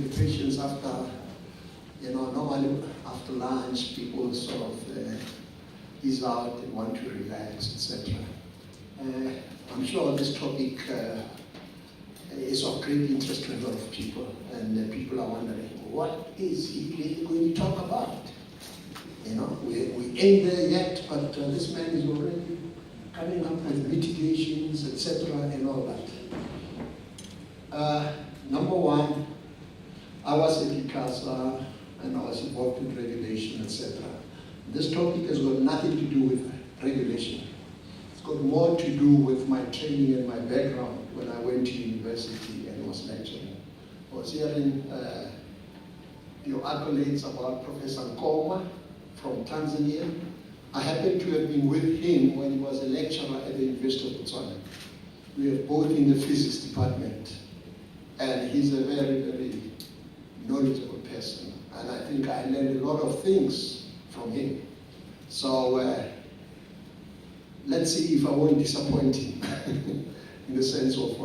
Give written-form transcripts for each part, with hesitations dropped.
with patience after, normally after lunch, people sort of ease out and want to relax, etc. I'm sure this topic is of great interest to a lot of people, and people are wondering, what is he really going to talk about? We ain't there yet, but this man is already coming up with mitigations, etc., and all that. Number one, I was at ICASA, and I was involved in regulation, etc. This topic has got nothing to do with regulation. It's got more to do with my training and my background when I went to university and was lecturing. I was hearing your accolades about Professor Nkoma from Tanzania. I happened to have been with him when he was a lecturer at the University of Botswana. We were both in the physics department, and he's a very, very knowledgeable person. And I think I learned a lot of things from him. So let's see if I won't disappoint him in the sense of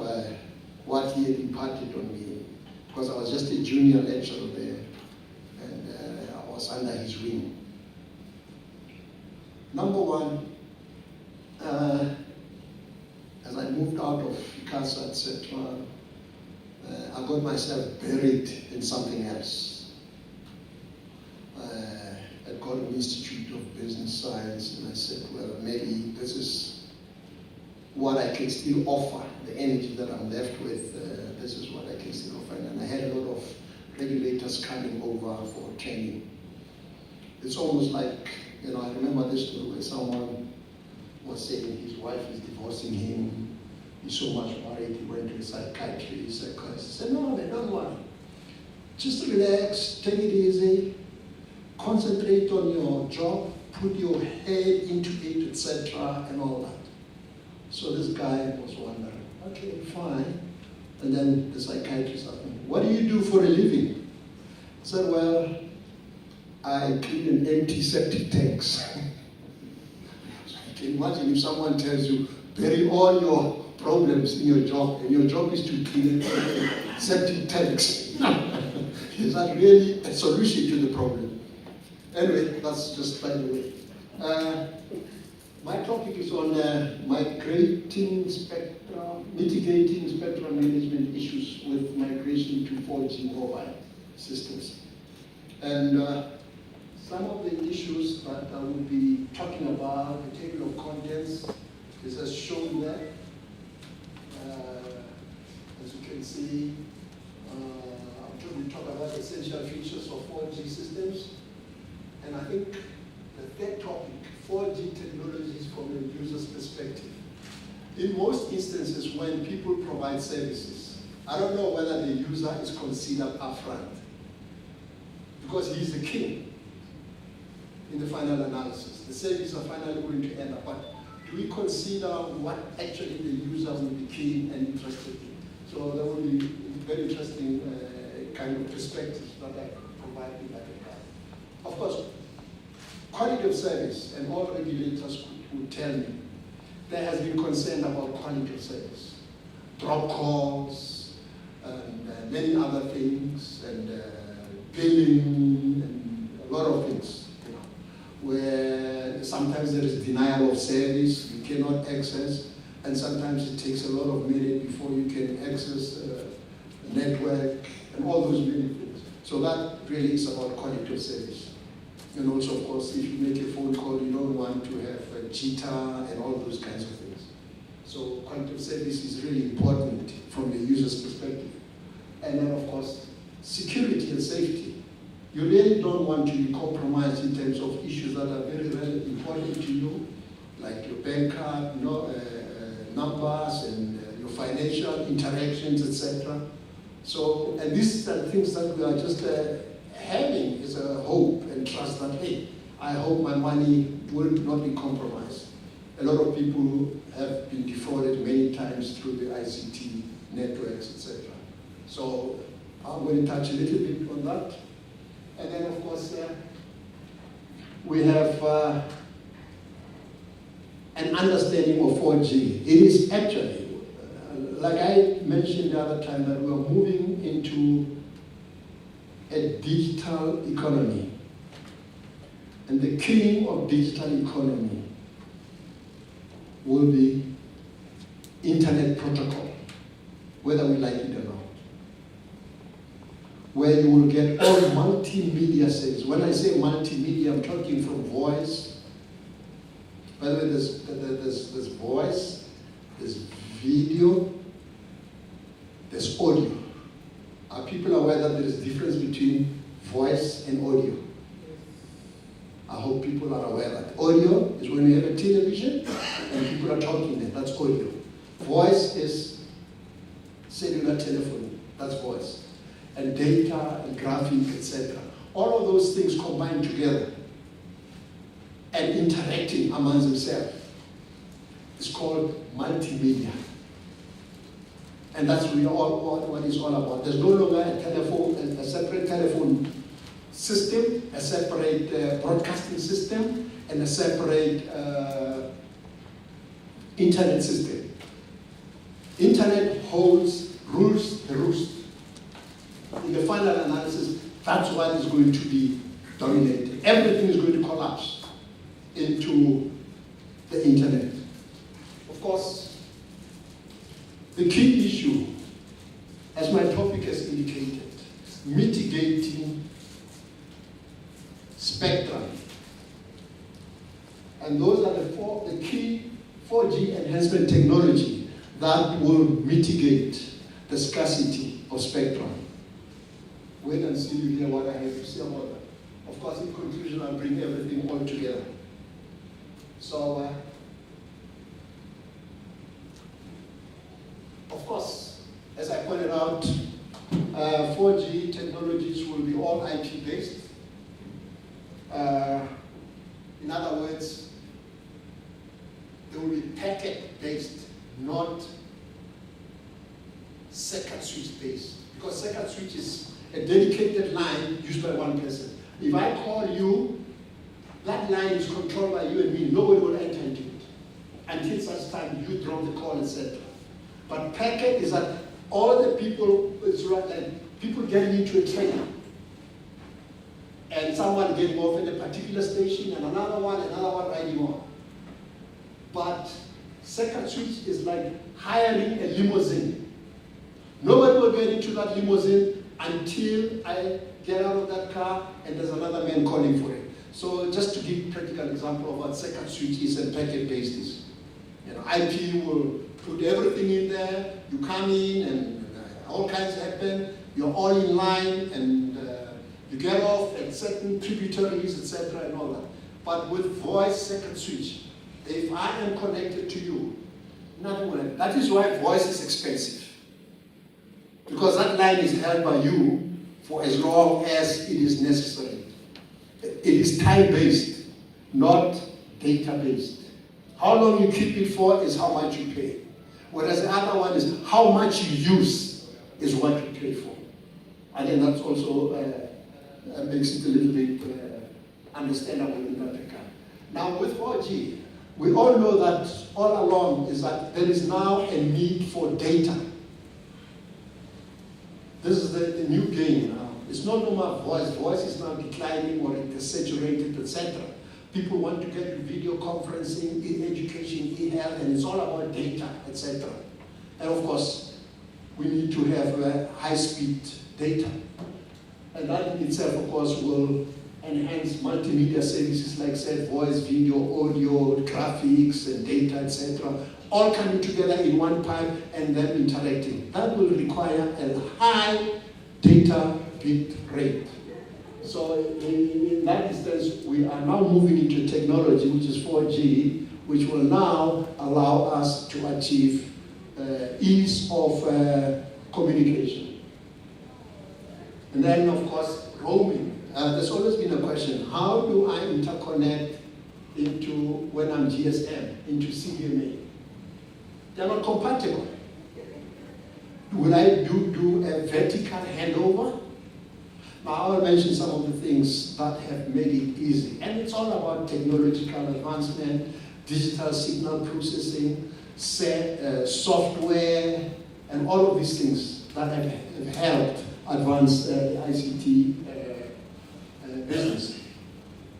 what he had imparted on me. Because I was just a junior lecturer there, and I was under his wing. Number one, as I moved out of ICASA, etc., I got myself buried in something else. At Gordon Institute of Business Science, and I said, well, maybe this is what I can still offer, the energy that I'm left with, this is what I can still offer. And I had a lot of regulators coming over for training. It's almost like, I remember this story where someone was saying his wife is divorcing him, he's so much worried, he went to a psychiatrist, said, no, man, don't worry. Just relax, take it easy, concentrate on your job, put your head into it, etc., and all that. So this guy was wondering, okay, fine. And then the psychiatrist asked me, what do you do for a living? I said, well, I clean and empty septic tanks. So you can imagine if someone tells you, bury all your problems in your job, and your job is to clean and empty septic tanks. Is that really a solution to the problem? Anyway, that's just by the way. My topic is on mitigating spectrum management issues with migration to 4G mobile systems. And some of the issues that I will be talking about, the table of contents is as shown there. As you can see, I'm going to talk about essential features of 4G systems. And I think the third topic, 4G technologies from a user's perspective. In most instances, when people provide services, I don't know whether the user is considered upfront, because he's the king in the final analysis. The services are finally going to end up, but do we consider what actually the user will be keen and interested in? So that will be very interesting kind of perspectives that I provide in that regard. Of course, quality of service, and all regulators would tell me, there has been concern about quality of service. Drop calls, and many other things, and billing, and a lot of things, where sometimes there is denial of service, you cannot access, and sometimes it takes a lot of minutes before you can access a network, and all those many things. So that really is about quality of service. And also, of course, if you make a phone call, you don't want to have a jitter and all those kinds of things. So quality of service is really important from the user's perspective. And then, of course, security and safety. You really don't want to be compromised in terms of issues that are very, very important to you, like your bank card, numbers, and your financial interactions, etc. So, and these are things that we are just having is a hope and trust that, hey, I hope my money will not be compromised. A lot of people have been defrauded many times through the ICT networks, etc. So I'm going to touch a little bit on that. And then, of course, we have an understanding of 4G. It is actually, like I mentioned the other time, that we are moving into a digital economy. And the king of digital economy will be internet protocol, whether we like it or not. Where you will get all multimedia services. When I say multimedia, I'm talking from voice. By the way, there's voice, there's video, there's audio. Are people aware that there is a difference between voice and audio? I hope people are aware that audio is when you have a television and people are talking there. That's audio. Voice is cellular telephony. That's voice. And data and graphic, etc. All of those things combined together and interacting among themselves is called multimedia. And that's really what it's all about. There's no longer a separate telephone system, a separate broadcasting system, and a separate internet system. Internet rules the roost. In the final analysis, that's what is going to be dominating. Everything is going to collapse into the internet. Of course, the key issue, as my topic has indicated, mitigating spectrum. And those are the key 4G enhancement technology that will mitigate the scarcity of spectrum. Wait until you hear what I have to say about that. Of course, in conclusion, I'll bring everything all together. So, of course, as I pointed out, 4G technologies will be all IP-based. In other words, they will be packet-based, not circuit switch-based. Because circuit switch is a dedicated line used by one person. If I call you, that line is controlled by you and me. Nobody will enter into it until such time you drop the call, etc. But packet is that all the people, it's like people getting into a train, and someone getting off at a particular station, and another one riding on. But circuit switch is like hiring a limousine. Nobody will get into that limousine until I get out of that car and there's another man calling for it. So just to give a practical example of what circuit switch is and packet-based is. IP will put everything in there, you come in and all kinds happen, you're all in line and you get off at certain tributaries, etc. and all that. But with voice circuit switch, if I am connected to you, nothing will happen. That is why voice is expensive. Because that line is held by you for as long as it is necessary. It is time-based, not data-based. How long you keep it for is how much you pay. Whereas the other one is how much you use is what you pay for. I think that's also makes it a little bit understandable in that regard. Now with 4G, we all know that all along is that there is now a need for data. This is the new game now. It's no more voice. Voice is now declining or it is saturated, etc. People want to get to video conferencing, e-education, e-health, and it's all about data, etc. And of course, we need to have high-speed data. And that in itself, of course, will enhance multimedia services like said, voice, video, audio, graphics, and data, etc. All coming together in one pipe and then interacting. That will require a high data bit rate. So in that instance, we are now moving into technology, which is 4G, which will now allow us to achieve ease of communication. And then, of course, roaming. There's always been a question, how do I interconnect into, when I'm GSM, into CDMA? They're not compatible. Will I do a vertical handover? Now, I will mention some of the things that have made it easy. And it's all about technological advancement, digital signal processing, software, and all of these things that have helped advanced ICT business.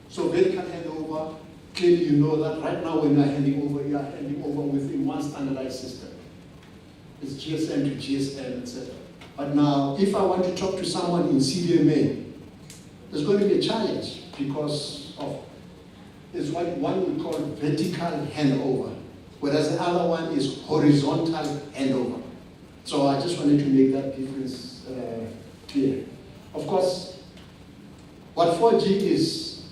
So vertical handover, clearly you know that right now when you are handing over within one standardized system. It's GSM to GSM, etc. But now, if I want to talk to someone in CDMA, there's going to be a challenge because of it's what one would call vertical handover, whereas the other one is horizontal handover. So I just wanted to make that difference clear. Of course, what 4G is,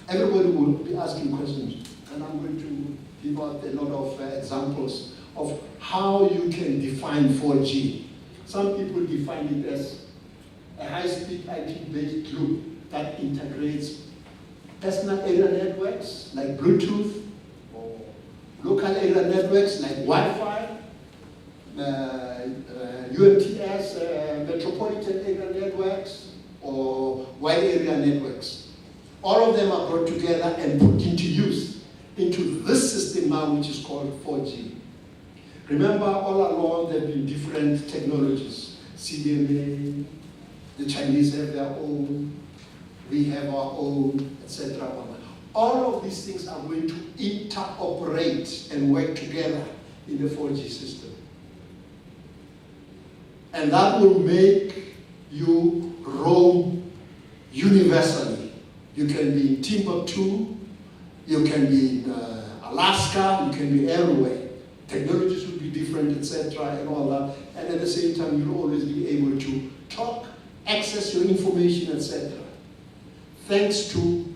everybody will be asking questions, and I'm going to give out a lot of examples of how you can define 4G. Some people define it as a high-speed IP-based loop that integrates personal area networks like Bluetooth, or local area networks like Wi-Fi, UMTS, metropolitan area networks, or wide area networks. All of them are brought together and put into use into this system now, which is called 4G. Remember, all along there have been different technologies. CDMA, the Chinese have their own, we have our own, etc. All of these things are going to interoperate and work together in the 4G system. And that will make you roam universally. You can be in Timbuktu, you can be in Alaska, you can be everywhere. Technologies will be different, etc., and all that. And at the same time, you'll always be able to talk, access your information, etc. Thanks to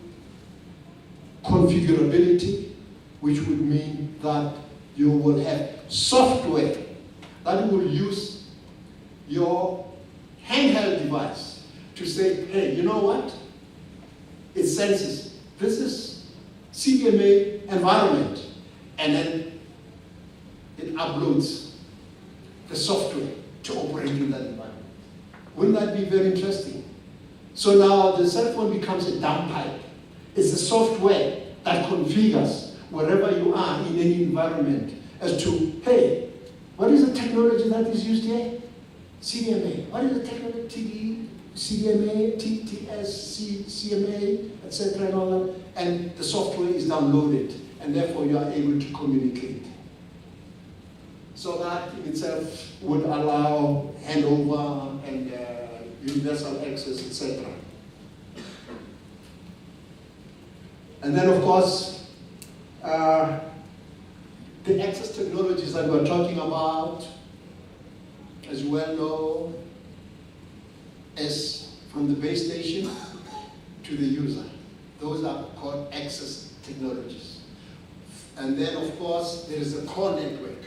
configurability, which would mean that you will have software that will use your handheld device to say, hey, you know what? It senses this is CDMA environment, and then it uploads the software to operate in that environment. Wouldn't that be very interesting? So now the cell phone becomes a dumb pipe. It's the software that configures wherever you are in any environment as to, hey, what is the technology that is used here? CDMA. What is the technology? TD, CDMA, TTS, CMA, etc. and all that. And the software is downloaded, and therefore you are able to communicate. So that in itself would allow handover and universal access, etc. And then, of course, the access technologies that we're talking about, as you well know, is from the base station to the user. Those are called access technologies. And then, of course, there is a core network.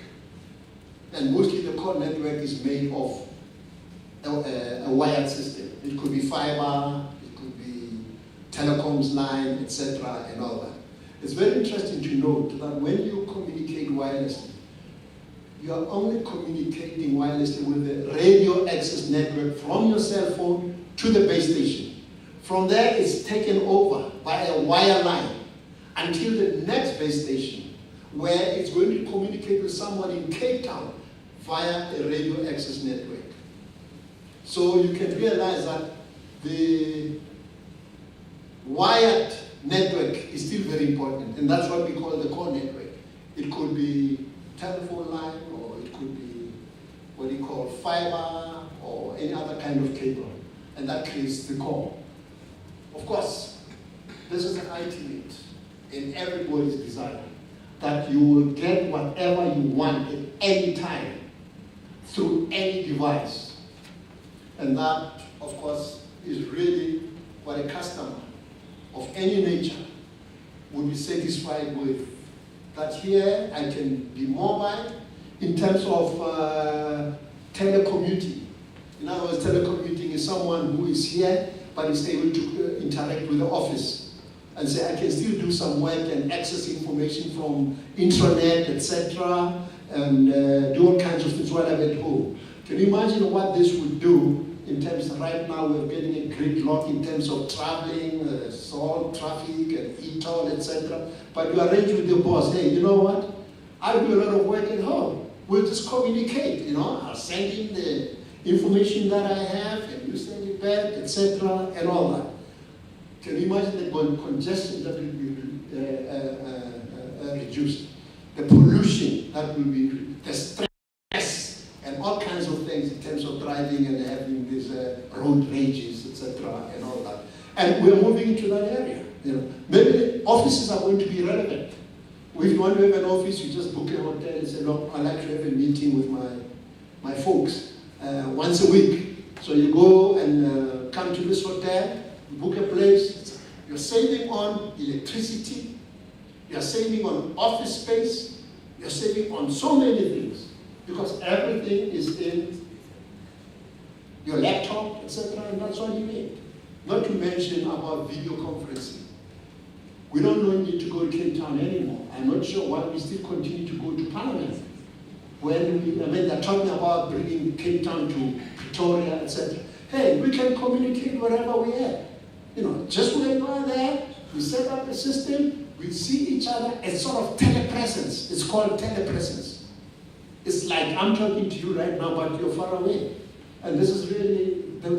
And mostly the core network is made of a wired system. It could be fiber, it could be telecoms line, etc., and all that. It's very interesting to note that when you communicate wirelessly, you are only communicating wirelessly with the radio access network from your cell phone to the base station. From there, it's taken over by a wire line until the next base station, where it's going to communicate with someone in Cape Town via a radio access network. So you can realize that the wired network is still very important, and that's what we call the core network. It could be telephone line, or it could be what you call fiber, or any other kind of cable, and that creates the core. Of course, this is an ultimate in everybody's desire, that you will get whatever you want at any time through any device. And that, of course, is really what a customer of any nature would be satisfied with. That here I can be mobile in terms of telecommuting. In other words, telecommuting is someone who is here but is able to interact with the office and say, I can still do some work and access information from intranet, etc., and do all kinds of things while I'm at home. Can you imagine what this would do in terms of right now we're getting a gridlock in terms of traveling, salt, traffic, and e-toll, etc. But you arrange with your boss, hey, you know what? I do a lot of work at home. We'll just communicate, I'll send in the information that I have, and you bad, etc., and all that. Can you imagine the congestion that will be reduced, the pollution that will be, the stress, and all kinds of things in terms of driving and having these road rages, etc., and all that. And we're moving into that area. Maybe offices are going to be relevant. If you want to have an office, you just book a hotel and say, look, I'd like to have a meeting with my folks once a week. So you go and come to this hotel, you book a place. You're saving on electricity. You're saving on office space. You're saving on so many things because everything is in your laptop, etc., and that's all you need. Not to mention about video conferencing. We don't need to go to Cape Town anymore. I'm not sure why we still continue to go to Parliament. They're talking about bringing Cape Town to Pretoria, etc. Hey, we can communicate wherever we are. Just when you are there, we set up a system, we see each other. It's sort of telepresence. It's called telepresence. It's like I'm talking to you right now, but you're far away. And this is really the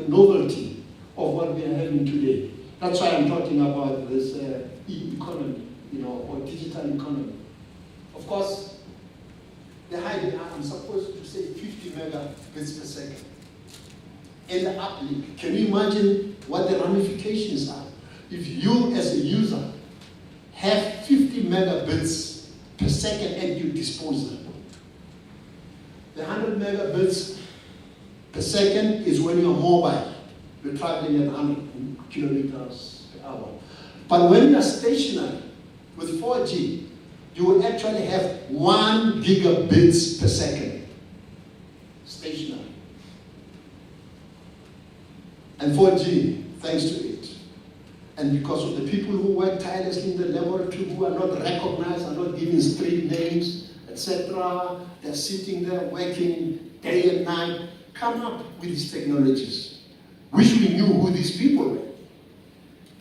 novelty of what we are having today. That's why I'm talking about this e-economy, or digital economy. Of course, I'm supposed to say 50 megabits per second. In the uplink, can you imagine what the ramifications are? If you, as a user, have 50 megabits per second at your disposal, the 100 megabits per second is when you're mobile. You're traveling at 100 kilometers per hour. But when you're stationary with 4G, you will actually have 1 gigabits per second stationary. And 4G, thanks to it. And because of the people who work tirelessly in the laboratory, who are not recognized, are not given street names, etc., they're sitting there working day and night, come up with these technologies. Wish we knew who these people were.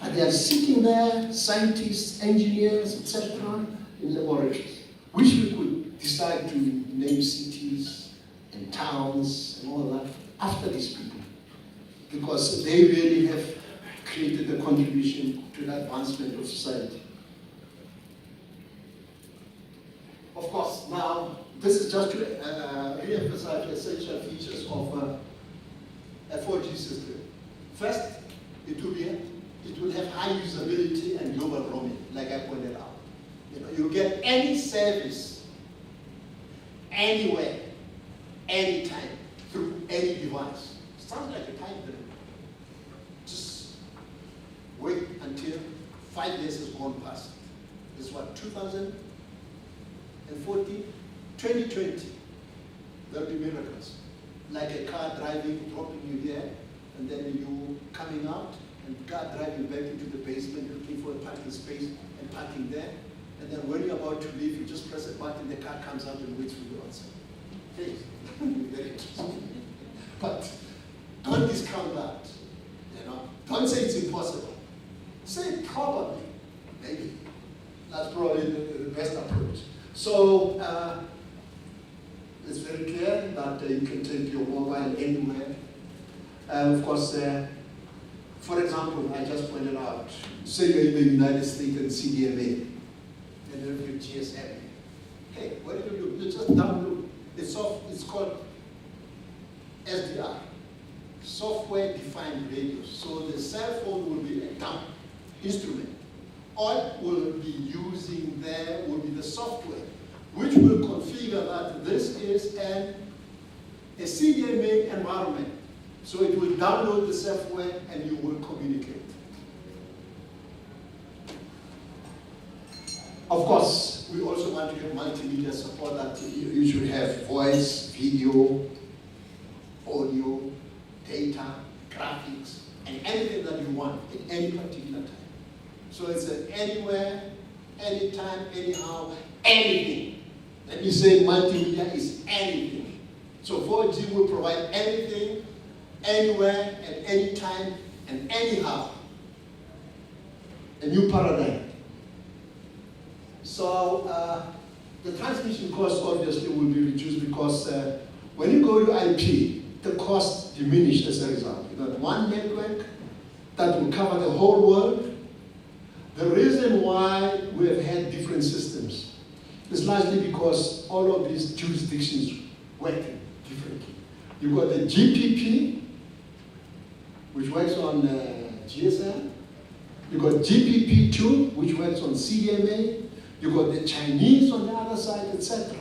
But they are sitting there, scientists, engineers, etc., in laboratories. Wish we could decide to name cities and towns and all that after these people. Because they really have created a contribution to the advancement of society. Of course, now, this is just to re-emphasize the essential features of a 4G system. First, it will have high usability and global roaming, like I pointed out. You get any service, anywhere, anytime, through any device. Sounds like a pipe dream. Just wait until 5 years has gone past. This is what, 2014? 2020. There'll be miracles. Like a car driving, dropping you here, and then you coming out, and car driving back into the basement, looking for a parking space, and parking there. And then when you're about to leave, you just press a button, the car comes out and waits for you outside. Okay, very interesting. But don't discount that. Don't say it's impossible. Say probably, maybe. That's probably the best approach. So it's very clear that you can take your mobile anywhere. Of course, for example, I just pointed out, say you're in the United States and CDMA, and then you GSM. Hey, what do? You just download. It's called SDR, software-defined radio. So the cell phone will be a dumb instrument. All we'll be using there will be the software, which will configure that this is a CDMA environment. So it will download the software and you will communicate. Of course, we also want to have multimedia support that you should have voice, video, audio, data, graphics, and anything that you want at any particular time. So it's anywhere, anytime, anyhow, anything. Let me say multimedia is anything. So 4G will provide anything, anywhere, at any time, and anyhow. A new paradigm. So the transmission cost obviously will be reduced because when you go to IP, the cost diminished as a result. You got one network that will cover the whole world. The reason why we have had different systems is largely because all of these jurisdictions work differently. You've got the GPP, which works on GSM. You've got GPP2, which works on CDMA. You've got the Chinese on the other side, etc.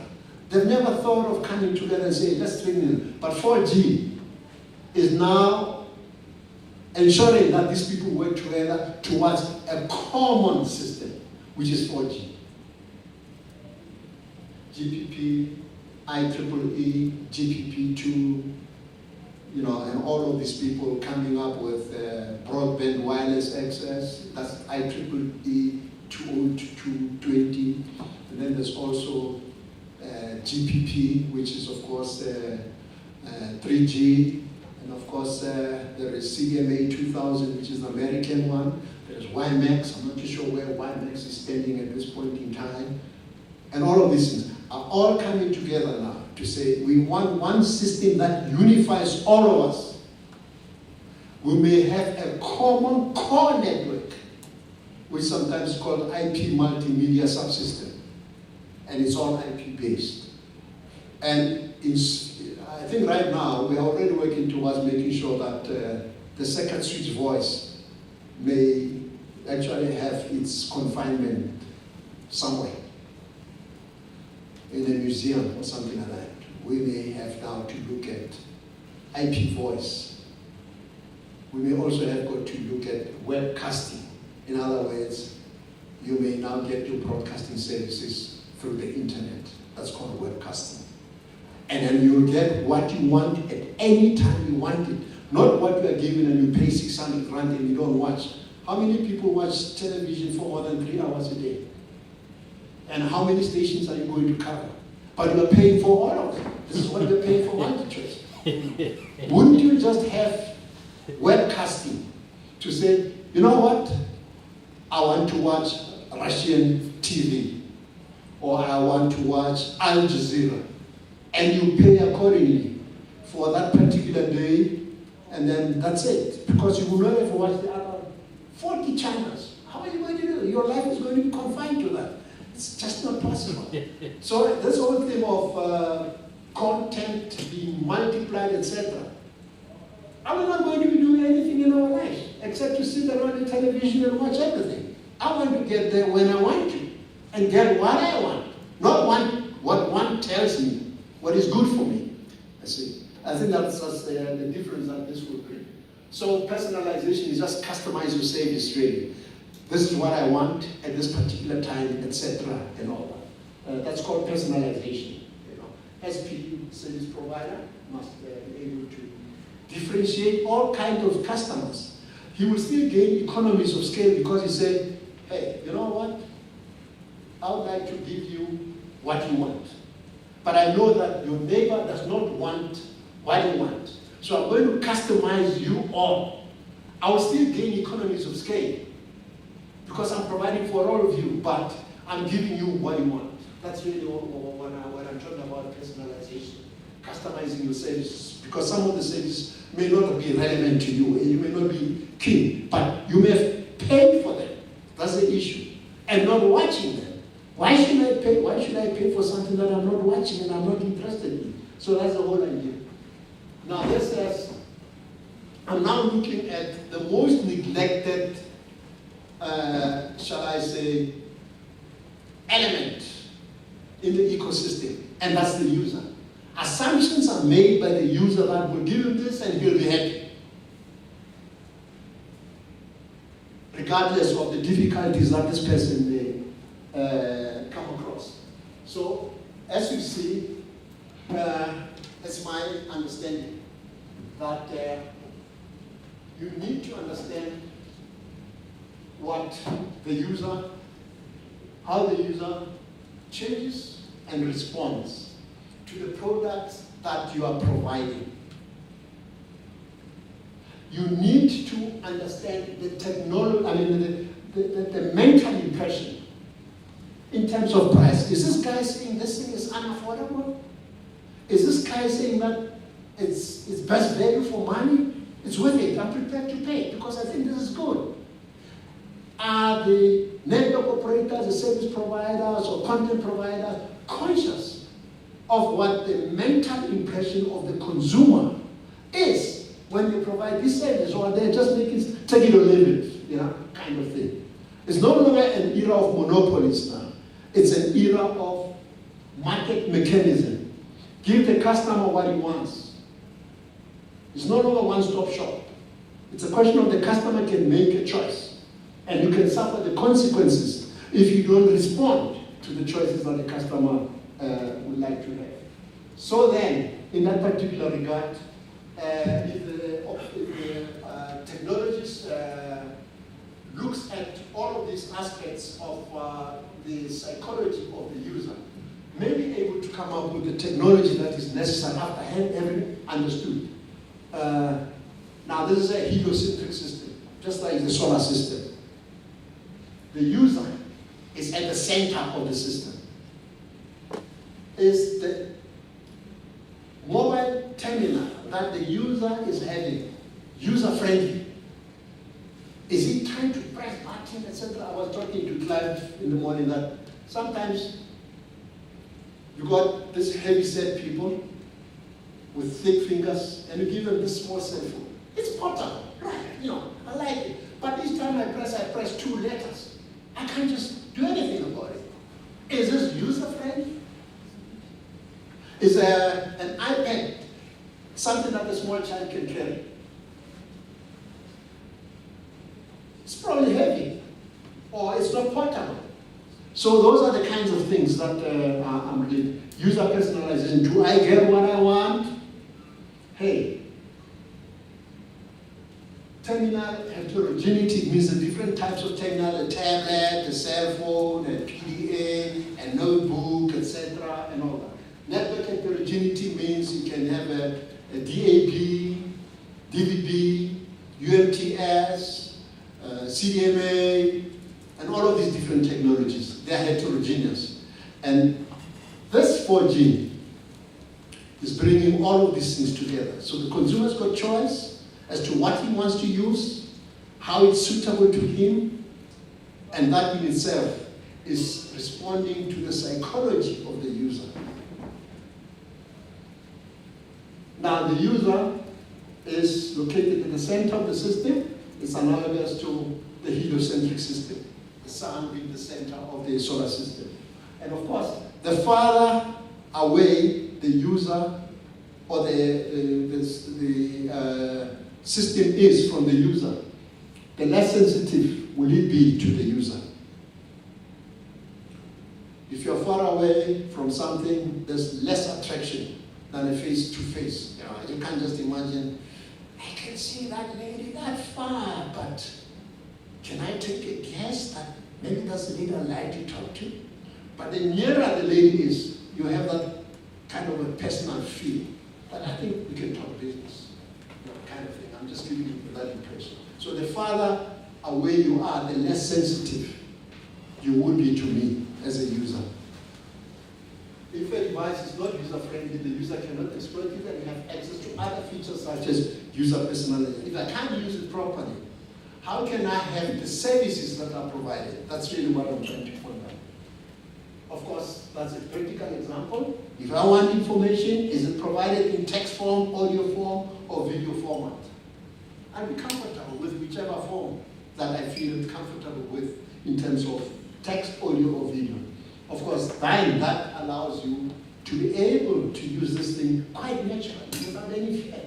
They've never thought of coming together and saying, let's bring in. But 4G is now ensuring that these people work together towards a common system, which is 4G. GPP, IEEE, GPP2, you know, and all of these people coming up with broadband wireless access. That's IEEE 20220. And then there's also GPP, which is of course 3G. And of course there is CDMA 2000, which is the American one. There's WiMAX. I'm not too sure where WiMAX is standing at this point in time. And all of these things are all coming together now to say we want one system that unifies all of us. We may have a common core network, which sometimes is called IP multimedia subsystem. And it's all IP based. And I think right now we are already working towards making sure that the second switch voice may actually have its confinement somewhere. In a museum or something like that. We may have now to look at IP voice. We may also have got to look at webcasting. In other words, you may now get your broadcasting services through the internet. That's called webcasting. And then you'll get what you want at any time you want it. Not what you are given and you pay 600 rand and you don't watch. How many people watch television for more than 3 hours a day? And how many stations are you going to cover? But you are paying for all of them. This is what you're paying for MultiChoice. Wouldn't you just have webcasting to say, you know what? I want to watch Russian TV, or I want to watch Al Jazeera, and you pay accordingly for that particular day, and then that's it. Because you will not have watched the other 40 channels. How are you going to do it? Your life is going to be confined to that. It's just not possible. So this whole thing of content being multiplied, etc. Are we not going to be doing anything in our lives except to sit around the television and watch everything? I want to get there when I want to and get what I want, not what one tells me, what is good for me. I see. I think that's the difference that this will bring. So personalization is just customize your service really. This is what I want at this particular time, etc. and all that. That's called personalization. You know, SPU, service provider, must be able to differentiate all kinds of customers. He will still gain economies of scale because he said, hey, you know what? I would like to give you what you want. But I know that your neighbor does not want what you want. So I'm going to customize you all. I will still gain economies of scale because I'm providing for all of you, but I'm giving you what you want. That's really what I'm talking about, personalization. Customizing your services, because some of the services may not be relevant to you, and you may not be keen, but you may have paid for them. That's the issue. And not watching them. Why should I pay? Why should I pay for something that I'm not watching and I'm not interested in? So that's the whole idea. Now this says, I'm now looking at the most neglected, shall I say, element in the ecosystem, and that's the user. Assumptions are made by the user that will give him this and he'll be happy, regardless of the difficulties that this person may come across. So, as you see, it's my understanding that you need to understand what the user, how the user changes and responds to the products that you are providing. You need to understand the technology, the mental impression in terms of price. Is this guy saying this thing is unaffordable? Is this guy saying that it's best value for money, it's worth it. I'm prepared to pay because I think this is good. Are the network operators, the service providers, or content providers conscious of what the mental impression of the consumer is when they provide this service, or they're just making take it or leave it, kind of thing? It's no longer an era of monopolies now. It's an era of market mechanism. Give the customer what he wants. It's no longer one-stop shop. It's a question of the customer can make a choice. And you can suffer the consequences if you don't respond to the choices that the customer would like to have. So then, in that particular regard, if the technologist looks at all of these aspects of the psychology of the user, may be able to come up with the technology that is necessary after having understood. Now, this is a heliocentric system, just like the solar system. The user is at the center of the system. Is the mobile terminal that the user is having user-friendly? Is he trying to press buttons, etc.? I was talking to Clive in the morning that sometimes you got this heavy-set people with thick fingers, and you give them this small cell phone. It's portable, right? I like it. But each time I press 2 letters. I can't just do anything about it. Is this user-friendly? Is an iPad something that a small child can carry? It's probably heavy, or it's not portable. So those are the kinds of things that I'm reading. User personalization. Do I get what I want? Hey. Terminal heterogeneity means the different types of terminal, a tablet, a cell phone, a PDA, a notebook, etc., and all that. Network heterogeneity means you can have a DAB, DVD, UMTS, CDMA, and all of these different technologies. They are heterogeneous. And this 4G is bringing all of these things together. So the consumer's got choice as to what he wants to use, how it's suitable to him, and that in itself is responding to the psychology of the user. Now, the user is located at the center of the system. It's analogous to the heliocentric system, the sun being the center of the solar system. And of course, the farther away the user or the system is from the user, the less sensitive will it be to the user. If you're far away from something, there's less attraction than a face-to-face. You can't just imagine, I can see that lady that far, but can I take a guess that maybe that's the lady I'd like to talk to? But the nearer the lady is, you have that kind of a personal feel that I think we can talk business, kind of thing. I'm just giving you that impression. So the farther away you are, the less sensitive you would be to me as a user. If a device is not user-friendly, the user cannot exploit it and have access to other features such as user personalization. If I can't use it properly, how can I have the services that are provided? That's really what I'm trying to point out. Of course, that's a practical example. If I want information, is it provided in text form, audio form, or video format? I'll be comfortable with whichever form that I feel comfortable with in terms of text, audio, or video. Of course, then that allows you to be able to use this thing quite naturally, without any fear.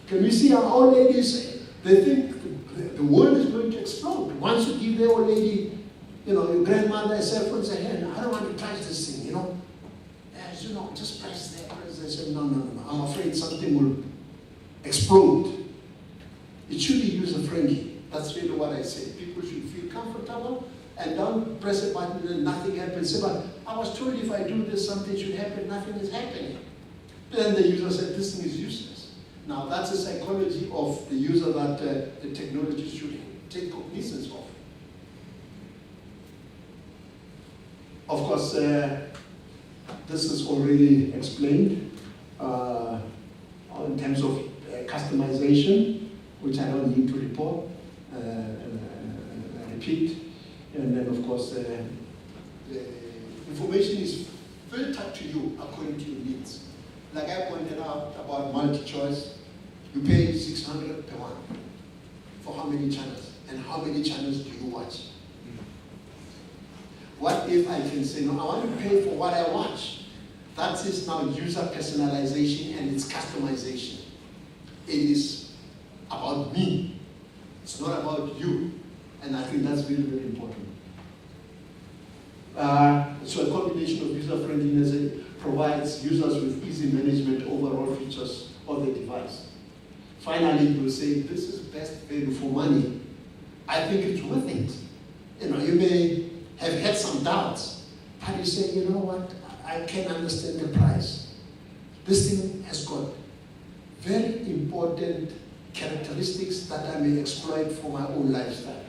Can we see our old ladies, they think the world is going to explode. Once you give the old lady, your grandmother a cell phone, say, hey, I don't want to touch this thing, As just press there, press there. Say, no, I'm afraid something will explode. It should be user-friendly. That's really what I say. People should feel comfortable and don't press a button and nothing happens. Say, but I was told if I do this, something should happen. Nothing is happening. Then the user said, this thing is useless. Now, that's the psychology of the user that the technology should take cognizance of. Of course, this is already explained. I'll in terms of customization, which I don't need to report, repeat. And then, of course, the information is filtered to you according to your needs. Like I pointed out about multi-choice, you pay 600 per one for how many channels, and how many channels do you watch? What if I can say, no, I want to pay for what I watch? That is now user personalization and it's customization. It is about me. It's not about you. And I think that's very, very important. So a combination of user-friendliness provides users with easy management over all features of the device. Finally, you will say, this is best value for money. I think it's worth it. You may have had some doubts, but you say, you know what, I can understand the price. This thing has got very important characteristics that I may exploit for my own lifestyle.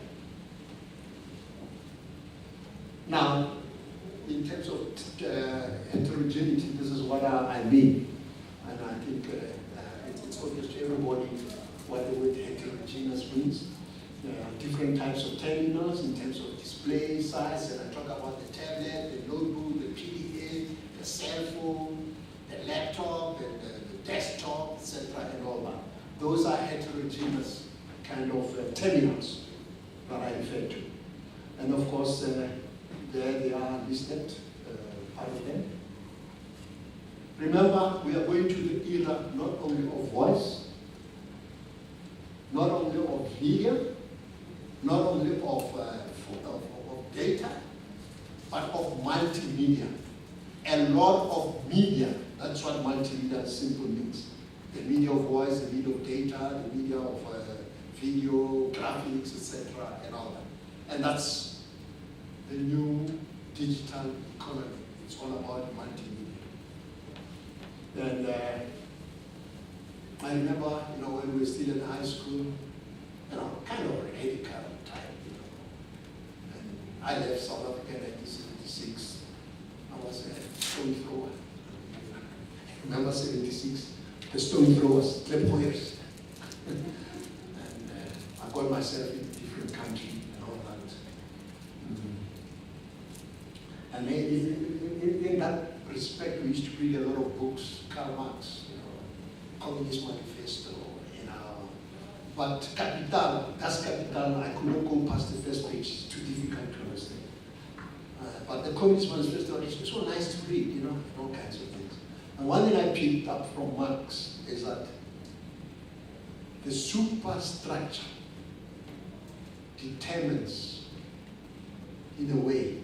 Now, in terms of heterogeneity, this is what I mean. And I think it's obvious to everybody what the word heterogeneous means. Different types of terminals in terms of display size, and I talk about the tablet, the notebook, the PDA, the cell phone, the laptop, and the desktop, etc., and all that. Those are heterogeneous kind of terminals that I refer to. And of course, there they are listed, part of them. Remember, we are going to the era not only of voice, not only of video, not only of data, but of multimedia. A lot of media. That's what multimedia simply means. The media of voice, the media of data, the media of video, graphics, etc., and all that. And that's the new digital economy. It's all about multimedia. And I remember, when we were still in high school, kind of radical time, And I left South Africa in 1976. I was a stone thrower. Remember 76? The stone throwers, Kliphoyers. And I got myself in a different country and all that. And in that respect, we used to read a lot of books, Karl Marx, Communist Manifesto, but Capital, Das Capital, I could not go past the first page. It's too difficult to understand. But the Communist Manifesto is so nice to read, all kinds of things. And one thing I picked up from Marx is that the superstructure determines, in a way,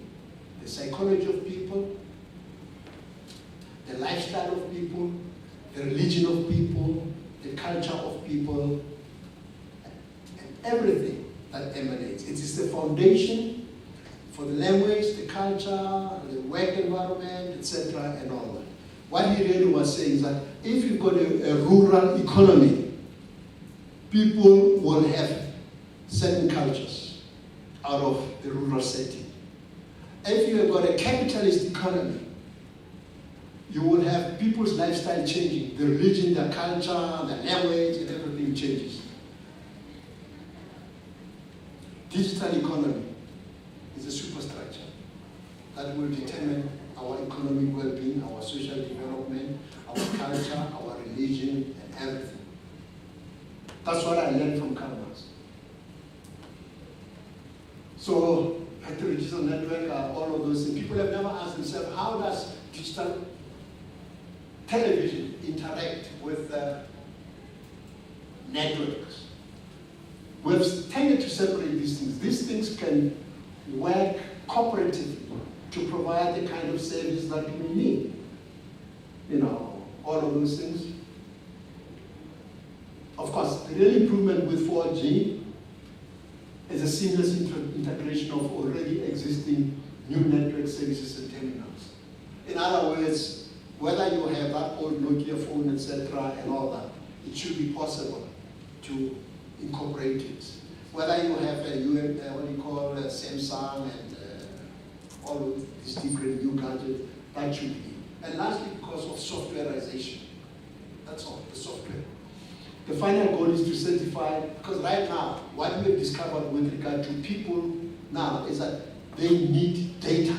the psychology of people, the lifestyle of people, the religion of people, the culture of people, and everything that emanates. It is the foundation for the language, the culture, the work environment, etc., and all that. What he really was saying is that if you've got a rural economy, people will have certain cultures out of the rural setting. If you have got a capitalist economy, you will have people's lifestyle changing. The religion, the culture, the language, and everything changes. Digital economy is a superstructure that will determine our economic well-being, our social development, our culture, our religion, and everything. That's what I learned from Karl Marx. So, heterogeneous network, all of those things. People have never asked themselves, how does digital television interact with networks? We've tended to separate these things. These things can work cooperatively to provide the kind of service that we need. All of those things. Of course, the real improvement with 4G is a seamless integration of already existing new network services and terminals. In other words, whether you have that old Nokia phone, etc., and all that, it should be possible to incorporate it. Whether you have Samsung and all of these different new gadgets, that should be. And lastly, because of softwareization. That's all, the software. The final goal is to certify, because right now, what we have discovered with regard to people now is that they need data.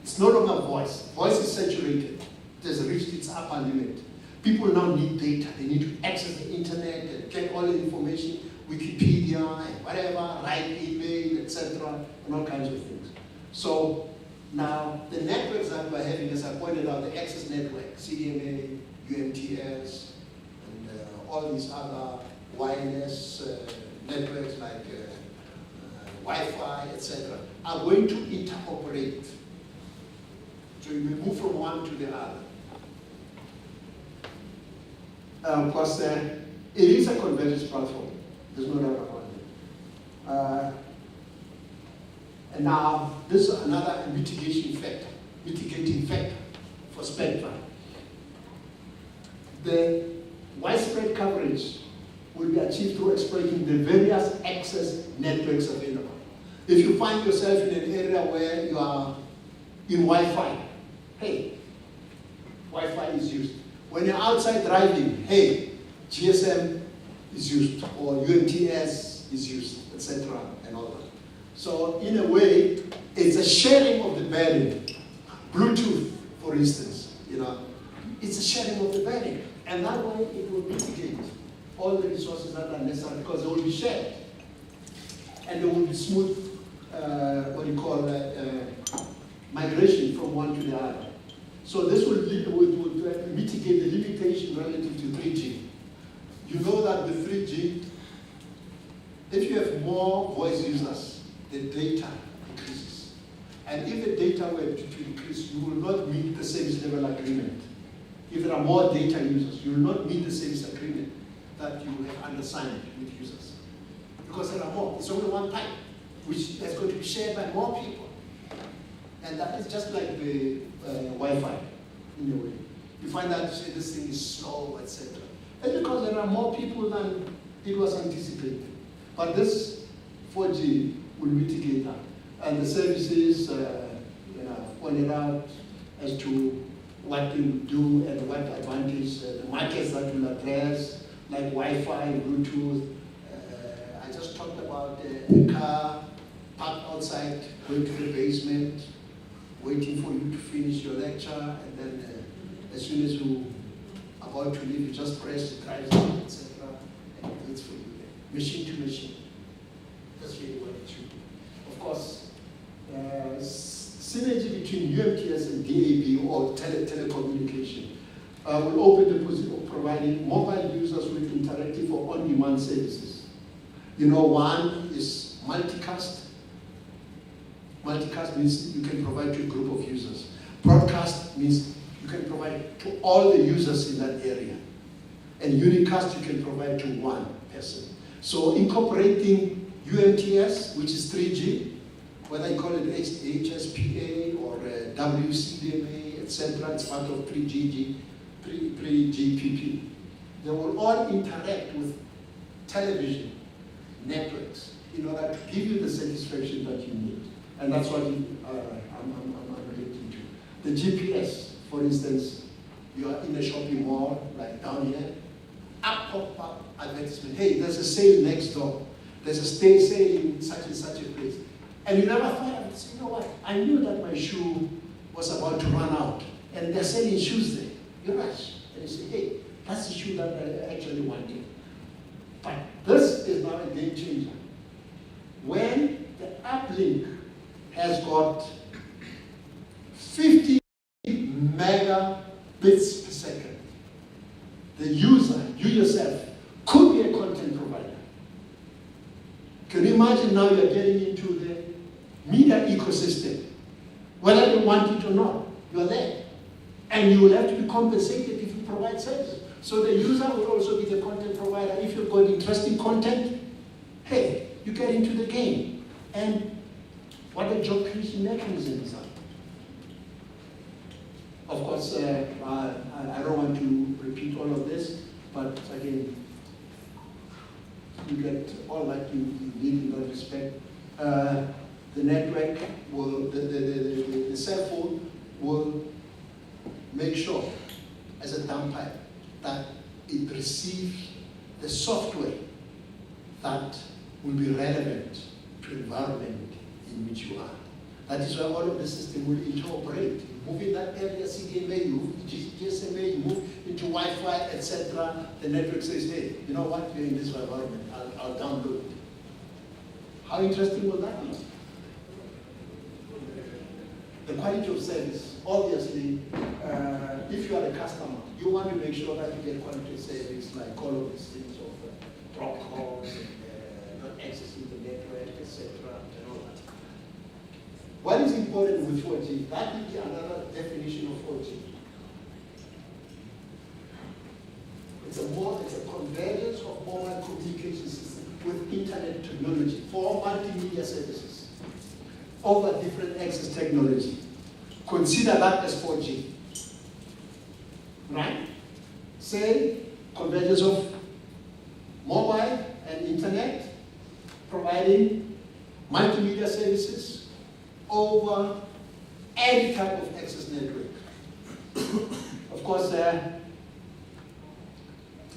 It's no longer voice. Voice is saturated. It has reached its upper limit. People now need data. They need to access the internet and get all the information, Wikipedia and whatever, write email, etc., and all kinds of things. So now the networks that we're having, as I pointed out, the access network, CDMA, UMTS, and all these other wireless networks like Wi-Fi, etc., are going to interoperate. So you will move from one to the other. Of course, it is a convergence platform. There's no doubt about it. And now, this is another mitigating factor for spectrum. The widespread coverage will be achieved through exploiting the various access networks available. If you find yourself in an area where you are in Wi-Fi, hey, Wi-Fi is used. When you're outside driving, hey, GSM is used, or UMTS is used, etc., and all that. So in a way, it's a sharing of the burden. Bluetooth, for instance, it's a sharing of the burden. And that way it will mitigate all the resources that are necessary because they will be shared. And there will be smooth, migration from one to the other. So this would mitigate the limitation relative to 3G. You know that with 3G, if you have more voice users, the data increases. And if the data were to increase, you will not meet the service level agreement. If there are more data users, you will not meet the service agreement that you have undersigned with users. Because there are more. It's only one type, which is going to be shared by more people. And that is just like the Wi-Fi, in a way. You find out, say, this thing is slow, etc. And because there are more people than it was anticipated. But this 4G will mitigate that. And the services pointed out as to what they will do and what advantage the markets that will address, like Wi-Fi, Bluetooth. I just talked about a car parked outside, going to the basement, waiting for you to finish your lecture, and then as soon as you are about to leave, you just press the drive, etc., and it waits for you there. Machine to machine. That's really what it should be. Of course, synergy between UMTS and DAB or telecommunication will open the possibility of providing mobile users with interactive or on-demand services. One is multicast. Multicast means you can provide to a group of users. Broadcast means you can provide to all the users in that area. And unicast you can provide to one person. So incorporating UMTS, which is 3G, whether you call it HSPA or WCDMA, etc., it's part of 3GPP. They will all interact with television networks in order to give you the satisfaction that you need. And that's what I'm relating to. The GPS, for instance, you are in a shopping mall, like down here, pop-up advertisement, hey, there's a sale next door. There's a sale in such and such a place. And you never thought of it. Say, you know what? I knew that my shoe was about to run out. And they're selling shoes there. You rush. And you say, hey, that's the shoe that I actually wanted. But this is now a game changer. When the uplink has got 50 megabits per second, the user, you yourself, could be a content provider. Can you imagine now you're getting into the media ecosystem? Whether you want it or not, you're there. And you will have to be compensated if you provide services. So the user will also be the content provider. If you've got interesting content, hey, you get into the game. And what the job creation mechanisms are. Of course, I don't want to repeat all of this, but again, you get all that you need in that respect. The network will, the cell phone will make sure, as a downpipe, that it receives the software that will be relevant to the environment in which you are. That is why all of the system will interoperate. You move in that area, CDMA, you move GSMA, you move into Wi-Fi, etc. The network says, hey, you know what, you're in this environment, I'll download it. How interesting will that be? The quality of service, obviously, if you are a customer, you want to make sure that you get quality of service, like all of these things of protocols, and not accessing the network, etc. and all that. What is important with 4G? That will be another definition of 4G. It's a convergence of mobile communication system with internet technology for multimedia services over different access technology. Consider that as 4G. Right? Say convergence of mobile and internet, providing multimedia services over any type of access network. Of course, I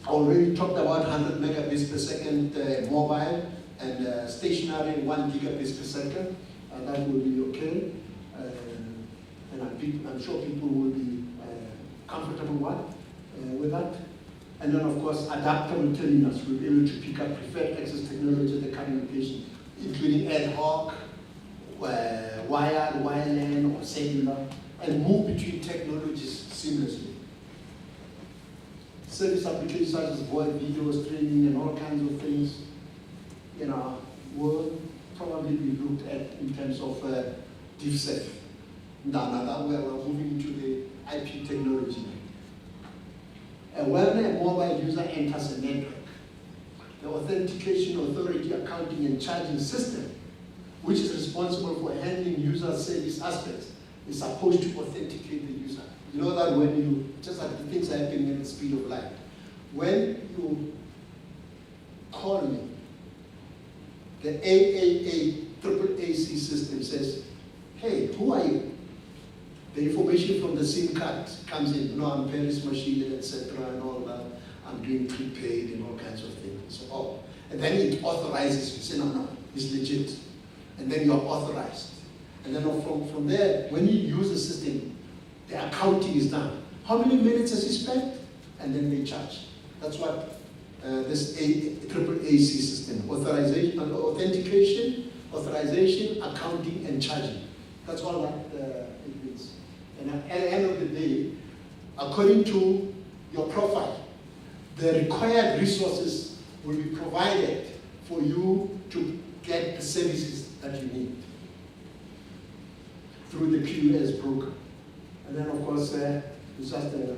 already talked about 100 megabits per second mobile and stationary 1 gigabits per second, and that will be okay. And I'm sure people will be comfortable with that. And then, of course, adaptable terminals will be able to pick up preferred access technology at the current location, including ad hoc, wired, wireline, or cellular, and move between technologies seamlessly. Service applications such as voice, video, streaming, and all kinds of things, will probably be looked at in terms of DivSec. Now we're moving into the IP technology. When a mobile user enters a network, the authentication authority accounting and charging system, which is responsible for handling user service aspects, is supposed to authenticate the user. You know that when you, just like the things happening at the speed of light, when you call me, the AAC system says, hey, who are you? The information from the SIM card comes in. No, I'm Paris Machine, etc., and all that. I'm doing prepaid and all kinds of things. So, and then it authorizes you. Say, no, it's legit. And then you're authorized. And then from there, when you use the system, the accounting is done. How many minutes has he spent? And then they charge. That's what this AAC system, authorization, authentication, authorization, accounting, and charging. That's all that it means. And at the end of the day, according to your profile, the required resources will be provided for you to get the services that you need through the QoS broker. And then, of course, it's just a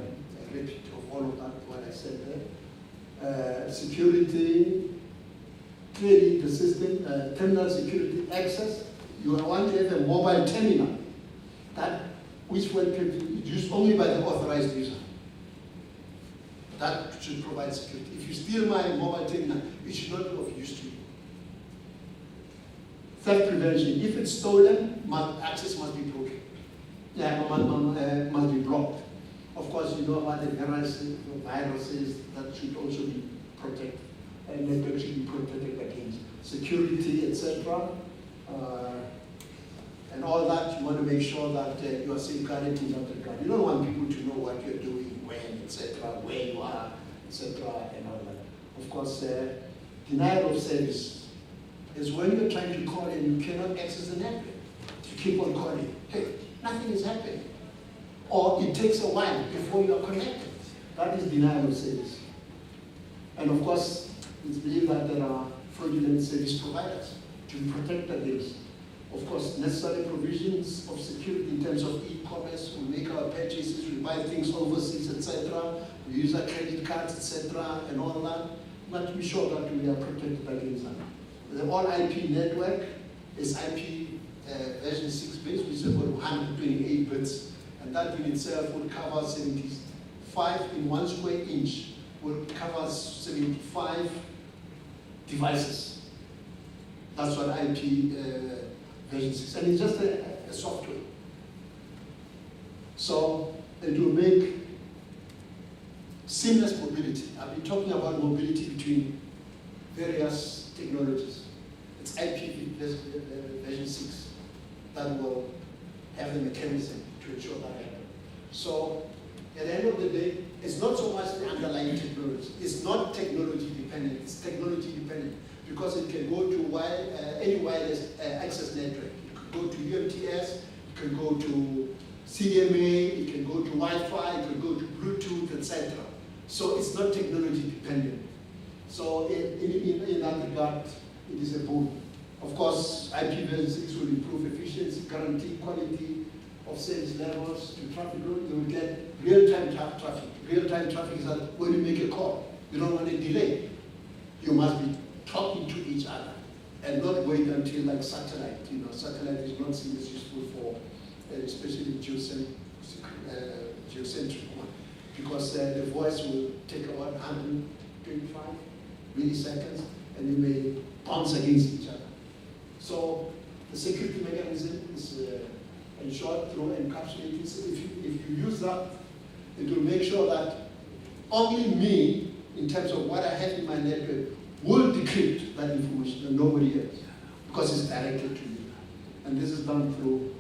repeat of all of that, what I said there. Security, clearly the system, terminal security access. You want to have a mobile terminal which can be used only by the authorized user. That should provide security. If you steal my mobile terminal, it should not be of use to you. Theft prevention. If it's stolen, access must be broken. Must be blocked. Of course, you know about the viruses that should also be protected, and network should be protected against security, etc. And all that, you want to make sure that you are safeguarded in that regard. You don't want people to know what you're doing, when, etc., where you are, etc., and all that. Of course, denial of service is when you're trying to call and you cannot access the network. You keep on calling. Hey, nothing is happening. Or it takes a while before you are connected. That is denial of service. And of course, it's believed that there are fraudulent service providers to protect against. Of course, necessary provisions of security in terms of e-commerce. We make our purchases, we buy things overseas, etc. We use our credit cards, etc., and all that. But to be sure that we are protected against that. The all-IP network is IP version 6 bits, which is about 128 bits. And that in itself will cover 75 in 1 square inch, will cover 75 devices. That's what IP version 6, and it's just a software. So it will make seamless mobility. I've been talking about mobility between various technologies. It's IPv version 6 that will have the mechanism to ensure that happens. So at the end of the day, it's not so much the underlying technology. It's not technology dependent, it's technology dependent because it can go to any wireless access network. It could go to UMTS, it can go to CDMA, it can go to Wi-Fi, it can go to Bluetooth, etc. So it's not technology dependent. So in that regard, it is a boon. Of course, IPv6 will improve efficiency, guarantee quality of service levels to traffic. You will get real-time traffic. Real-time traffic is that when you make a call, you don't want a delay. You must be talking to each other and not wait until like satellite. Satellite is not seen as useful for, especially geocentric one, because the voice will take about 125 milliseconds and you may bounce against each other. So the security mechanism is ensured through encapsulating. So if you use that, it will make sure that only me, in terms of what I have in my network, will decrypt that information and nobody else, because it's directed to you. And this is done through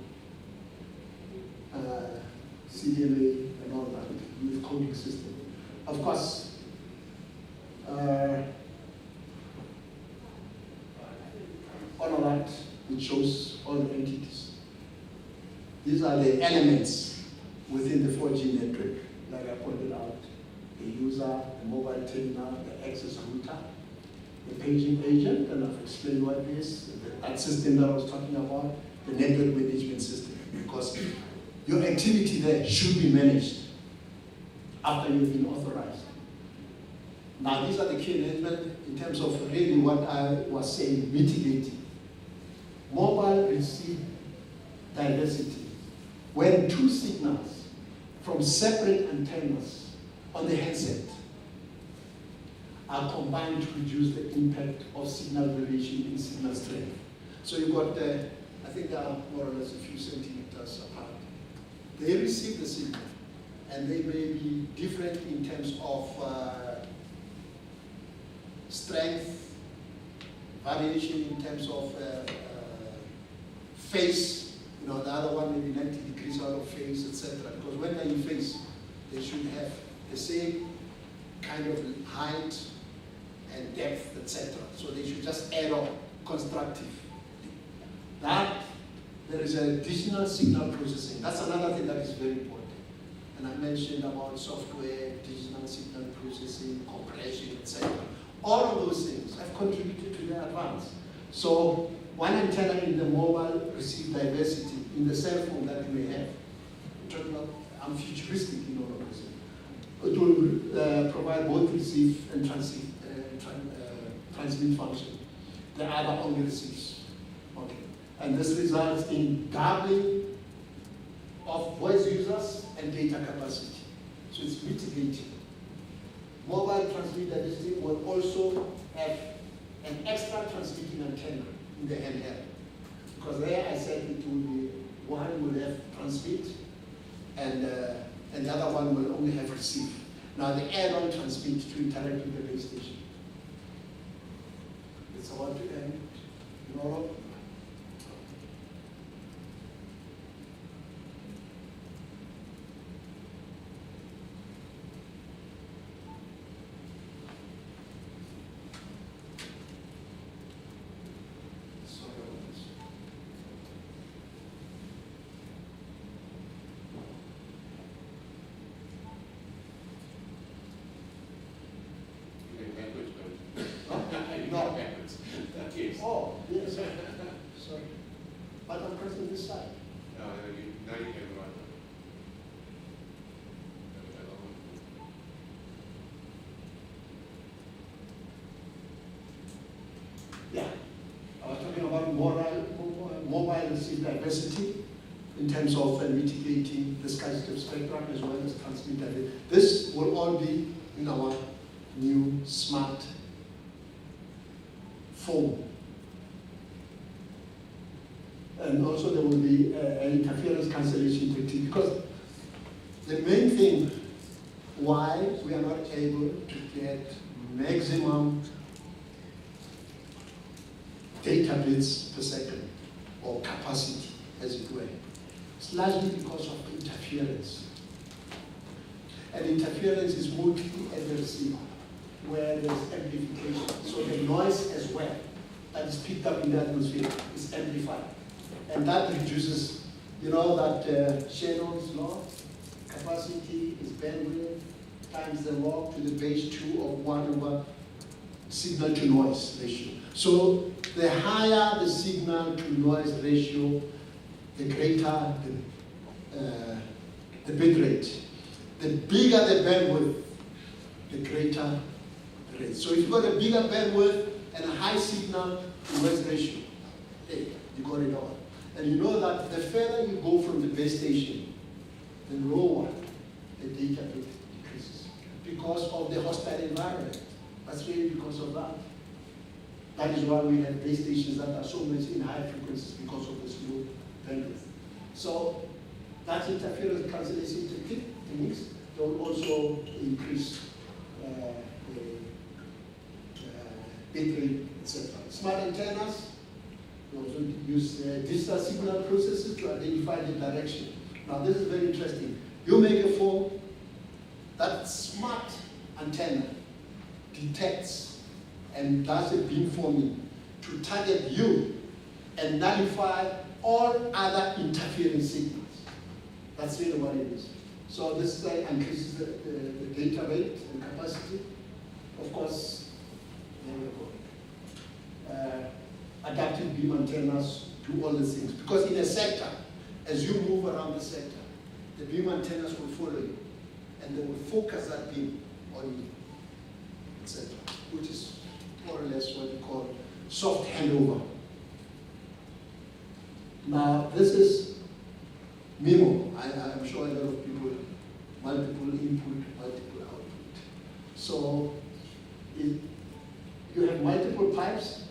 CDMA and all that, with coding system. Of course, all of that, it shows all the entities. These are the elements within the 4G network, like I pointed out. The user, the mobile terminal, the access router, the paging agent, and I've explained what it is, that system that I was talking about, the network management system, because your activity there should be managed after you've been authorized. Now, these are the key elements in terms of really what I was saying, mitigating. Mobile receive diversity. When two signals from separate antennas on the handset are combined to reduce the impact of signal variation in signal strength. So you've got, I think they are more or less a few centimeters apart. They receive the signal, and they may be different in terms of strength, variation in terms of phase. The other one may be 90 degrees out of phase, etc. Because when they're in phase, they should have the same kind of height and depth, etc. So they should just add up constructive. That there is an additional signal processing. That's another thing that is very important. And I mentioned about software, digital signal processing, compression, etc. All of those things have contributed to the advance. So one antenna in the mobile receives diversity in the cell phone that you may have. I'm futuristic in all of this. It will provide both receive and transmit function. The other only receives. Okay. And this results in doubling of voice users and data capacity. So it's mitigating. Mobile transmit diversity will also have an extra transmitting antenna in the handheld. Because there I said it will be, one will have transmit and the other one will only have receive. Now the add-on transmit to interact with the base station. It's about to end. No. Yes. Oh, yes. Sorry. But I'm pressing this side. No, now you can run. Yeah. I was talking about mobile receive diversity in terms of mitigating the scarcity of spectrum as well as transmit diversity. This will all be in our new smart phone. And also there will be an interference cancellation technique, because the main thing why we are not able to get maximum data bits per second, or capacity, as it were. It's largely because of interference. And interference is mostly at the receiver, where there's amplification. So the noise as well that is picked up in the atmosphere is amplified. And that reduces, you know, that Shannon's law, capacity is bandwidth times the log to the base 2 of 1 over signal to noise ratio. So the higher the signal to noise ratio, the greater the bit rate. The bigger the bandwidth, the greater the rate. So if you've got a bigger bandwidth and a high signal to noise ratio, hey, you got it all. And you know that the further you go from the base station, the lower the data rate decreases because of the hostile environment. That's really because of that. That is why we have base stations that are so much in high frequencies because of the slow bandwidth. So that interference cancellation techniques, they will also increase the bit rate, etc. Smart antennas, we also use digital signal processors to identify the direction. Now this is very interesting. You make a phone, that smart antenna detects and does a beamforming to target you and nullify all other interfering signals. That's really what it is. So this increases the data rate and capacity. Of course, there we go. Adaptive beam antennas do all these things. Because in a sector, as you move around the sector, the beam antennas will follow you. And they will focus that beam on you, etc. Which is more or less what we call soft handover. Now, this is MIMO. I'm sure a lot of people, multiple input, multiple output. So, you have multiple pipes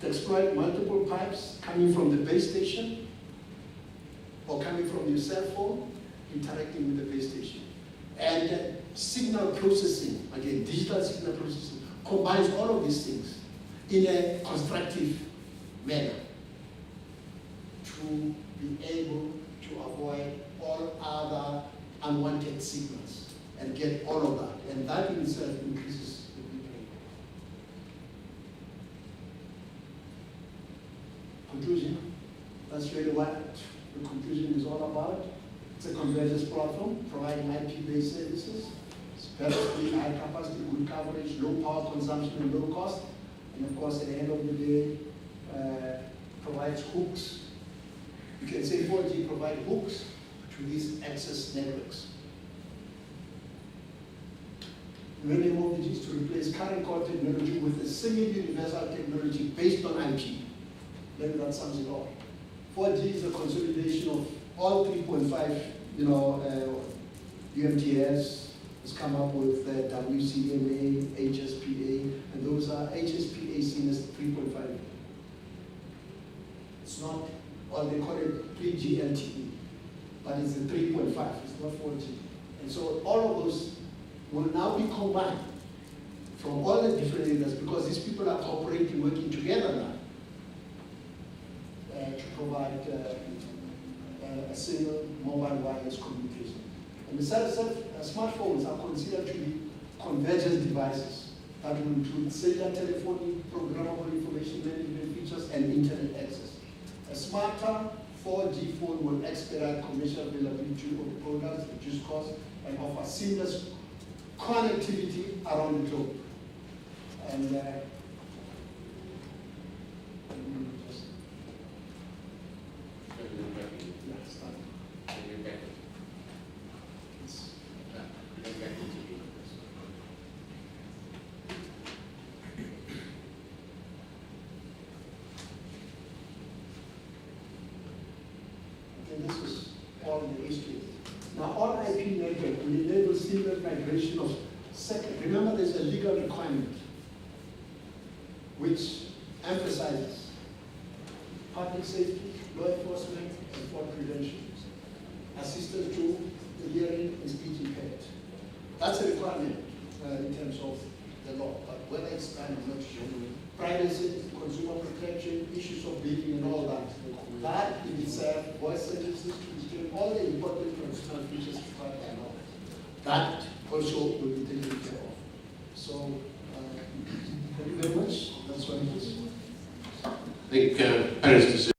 to exploit multiple pipes coming from the base station or coming from your cell phone, interacting with the base station. And signal processing, again, digital signal processing, combines all of these things in a constructive manner to be able to avoid all other unwanted signals and get all of that. And that in itself increases the bit rate. Conclusion, that's really what the conclusion is all about. It's a convergence platform providing IP-based services. It's better speed, high capacity, good coverage, low power consumption, and low cost. And of course, at the end of the day, provides hooks. You can say 4G provide hooks to these access networks. The aim of it is to replace current core technology with a semi-universal technology based on IP. Maybe that sums it all. 4G is a consolidation of all 3.5, UMTS has come up with WCMA, HSPA, and those are HSPA seen as 3.5. It's not, or they call it 3G LTE, but it's a 3.5, it's not 4G. And so all of those will now be combined from all the different areas because these people are cooperating, working together now to provide a single mobile wireless communication. And besides that, smartphones are considered to be convergence devices that will include cellular telephony, programmable information management features, and internet access. A smarter 4G phone will expedite commercial availability of products, reduce costs, and offer seamless connectivity around the globe. And this is all in the history. Now, all IP network will enable seamless migration of second. Remember, there's a legal requirement which emphasizes public safety, law enforcement, and fraud prevention, assistance to hearing and speech impaired. That's a requirement in terms of the law, but whether it's done or not, privacy, consumer protection, issues of billing and all that. That in itself, voice sentences to distinct all the important consumer features required by law. That also will be taken care of. So, thank you very much. That's what it is. I think panelists